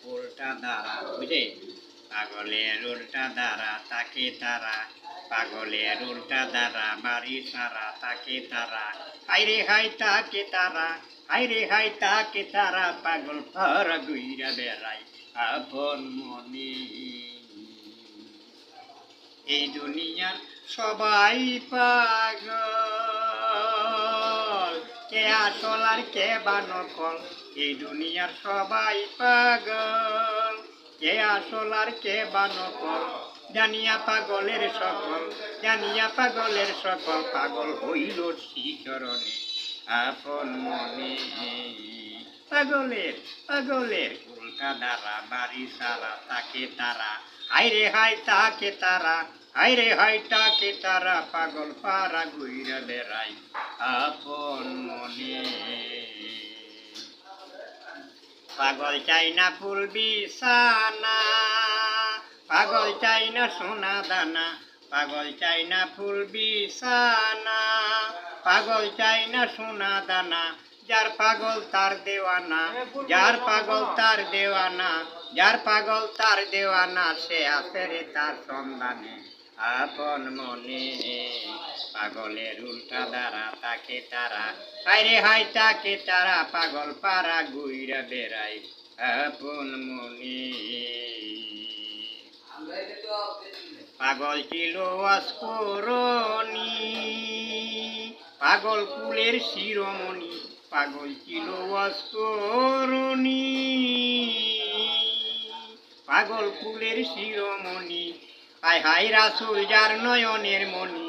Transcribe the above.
উল্টা দ্বারা বুঝে পাগলের উল্টা দ্বারা তাকে তারা পাগলের উল্টা দ্বারা বাড়ি সারা তাকে তারা হাইরে হাই তাকে তারা হাইরে হাই তাকে তারা পাগল পারা গুইরা বেড়াই আপন মনে এই দুনিয়ার সবাই পাগল কে আসল আর কে বা নকল এই দুনিয়ার সবাই পাগল কে আসল আর কে বা নকল জানিয়া পাগলের সকল পাগল হইল শিকরণে আপন মনে পাগলের উল্টা দ্বারা বাড়ি সারা তাকে তারা হাইরে হাই তাকে তারা হাইরে হাই তাকে তারা পাগল পারা ঘুইরা বেড়াই আপন মনে পাগল চাই না ফুল বিছানা পাগল চাই না সোনা দানা পাগল চাই না ফুল বিছানা পাগল চাই না সোনা দানা যার পাগল তার দেওয়ানা যার পাগল তার দেওয়ানা যার পাগল তার দেওয়ানা সে আছে রে তার সন্ধানে আপন মনে পাগলের উল্টা দ্বারা তাকে তারা হাইরে হাই তাকে তারা পাগল পারা ঘুইরা বেড়াই আপন মনে পাগল ছিল অস্করণী পাগল কুলের শিরোমণি পাগল ছিল অস্করণী পাগল কুলের শিরোমণি হাই হাই রাসূল যার নয়নের মণি